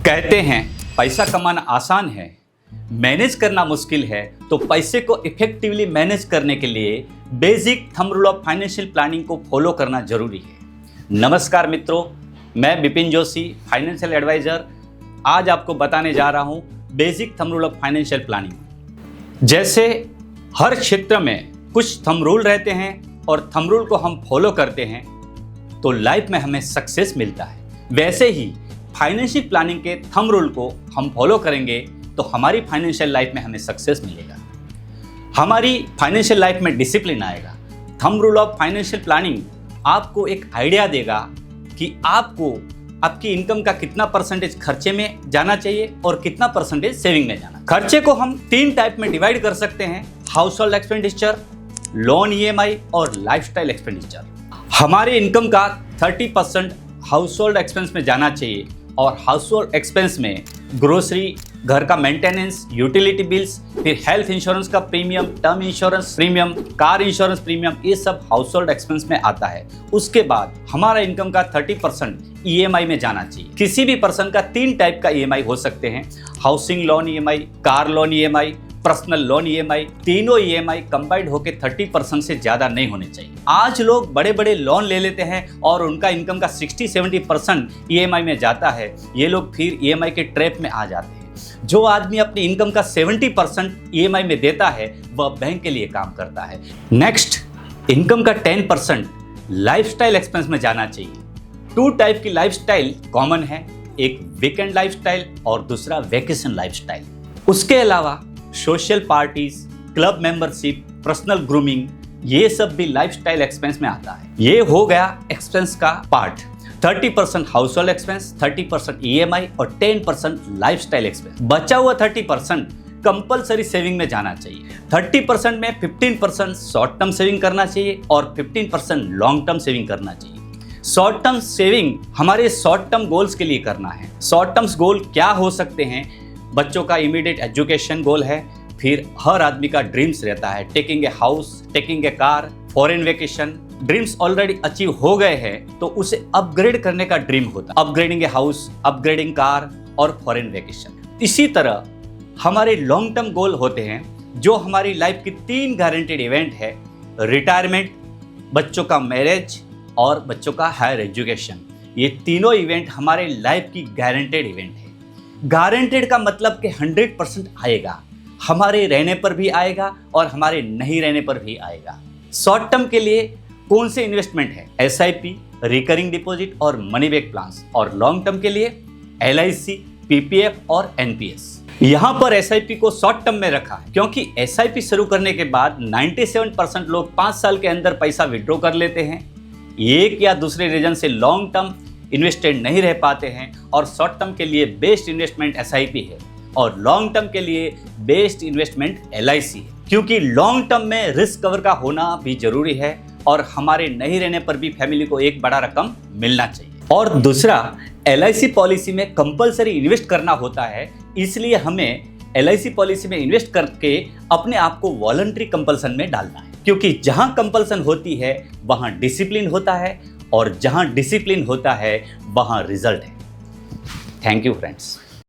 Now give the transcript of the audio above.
कहते हैं पैसा कमाना आसान है, मैनेज करना मुश्किल है। तो पैसे को इफेक्टिवली मैनेज करने के लिए basic thumb rule of financial planning को फॉलो करना जरूरी है। नमस्कार मित्रों, मैं विपिन जोशी, फाइनेंशियल एडवाइजर। आज आपको बताने जा रहा हूं basic thumb rule of financial planning. जैसे हर क्षेत्र में कुछ थंब रूल रहते हैं और थंब रूल को हम फॉलो करते हैं तो लाइफ में हमें सक्सेस मिलता है, वैसे ही फाइनेंशियल प्लानिंग के थंब रूल को हम फॉलो करेंगे तो हमारी फाइनेंशियल लाइफ में हमें सक्सेस मिलेगा, हमारी फाइनेंशियल लाइफ में डिसिप्लिन आएगा। Thumb rule of financial planning आपको एक आइडिया देगा कि आपको आपकी इनकम का कितना परसेंटेज खर्चे में जाना चाहिए और कितना परसेंटेज सेविंग में जाना। खर्चे को हम 3 टाइप में डिवाइड कर सकते हैं: house hold expenditure, loan EMI और लाइफस्टाइल एक्सपेंडिचर। हमारे इनकम का 30% हाउस होल्ड एक्सपेंस में जाना चाहिए और हाउस होल्ड एक्सपेंस में ग्रोसरी, घर का मेंटेनेंस, यूटिलिटी बिल्स, फिर हेल्थ इंश्योरेंस का premium, term insurance premium, car insurance premium, ये सब हाउस होल्ड एक्सपेंस में आता है। उसके बाद हमारा इनकम का 30% EMI में जाना चाहिए। किसी भी पर्सन का 3 टाइप का EMI हो सकते हैं: housing loan EMI, car loan EMI, personal loan EMI। तीनों EMI कंबाइंड होकर 30% से ज़्यादा नहीं होने चाहिए। आज लोग बड़े बड़े लोन ले लेते हैं और उनका इनकम का 60-70% EMI में जाता है। ये लोग फिर EMI के ट्रैप में आ जाते हैं। जो आदमी अपनी इनकम का 70% EMI में देता है वह बैंक के लिए काम करता है। नेक्स्ट, इनकम का 10% लाइफस्टाइल एक्सपेंस में जाना चाहिए। 2 टाइप की लाइफस्टाइल कॉमन है, एक वीकेंड लाइफस्टाइल और दूसरा वेकेशन लाइफस्टाइल। उसके अलावा social parties, club membership, personal grooming, ये सब भी लाइफस्टाइल एक्सपेंस में आता है। ये हो गया एक्सपेंस का part. 30% house hold expense, 30% EMI और 10% लाइफस्टाइल एक्सपेंस। बचा हुआ 30% कंपलसरी सेविंग में जाना चाहिए। 30% में 15% शॉर्ट टर्म सेविंग करना चाहिए और 15% लॉन्ग टर्म सेविंग करना चाहिए। शॉर्ट टर्म सेविंग हमारे शॉर्ट टर्म गोल्स के लिए करना है। शॉर्ट टर्म गोल क्या हो सकते हैं? बच्चों का इमीडिएट एजुकेशन गोल है, फिर हर आदमी का ड्रीम्स रहता है taking a house, taking a car, foreign vacation. Dreams already achieve हो गए हैं तो उसे अपग्रेड करने का ड्रीम होता है, upgrading a house, upgrading car और फॉरेन वेकेशन। इसी तरह हमारे लॉन्ग टर्म गोल होते हैं जो हमारी लाइफ की 3 गारंटेड इवेंट है: रिटायरमेंट, बच्चों का मैरिज और बच्चों का हायर एजुकेशन। ये तीनों इवेंट हमारे लाइफ की गारंटेड इवेंट है। गारंटेड का मतलब कि 100% आएगा, हमारे रहने पर भी आएगा और हमारे नहीं रहने पर भी आएगा। शॉर्ट टर्म के लिए कौन से इन्वेस्टमेंट है? SIP, रिकरिंग डिपॉजिट और मनी बैक प्लान्स। और लॉन्ग टर्म के लिए LIC, PPF और NPS। यहाँ पर SIP को शॉर्ट टर्म में रखा है क्योंकि SIP शुरू करने के बाद 97% लोग 5 साल के अंदर पैसा विड्रॉ कर लेते हैं। एक या दूसरे रीजन से लॉन्ग टर्म इन्वेस्टेड नहीं रह पाते हैं और शॉर्ट टर्म के लिए बेस्ट इन्वेस्टमेंट SIP है और लॉन्ग टर्म के लिए बेस्ट इन्वेस्टमेंट LIC है, क्योंकि लॉन्ग टर्म में रिस्क कवर का होना भी जरूरी है और हमारे नहीं रहने पर भी फैमिली को एक बड़ा रकम मिलना चाहिए। और दूसरा, LIC पॉलिसी में कंपलसरी इन्वेस्ट करना होता है, इसलिए हमें LIC पॉलिसी में इन्वेस्ट करके अपने आप को वॉलंटरी कंपल्सन में डालना है, क्योंकि जहां कंपल्सन होती है वहां डिसिप्लिन होता है और जहां डिसिप्लिन होता है वहां रिजल्ट है। Thank you friends.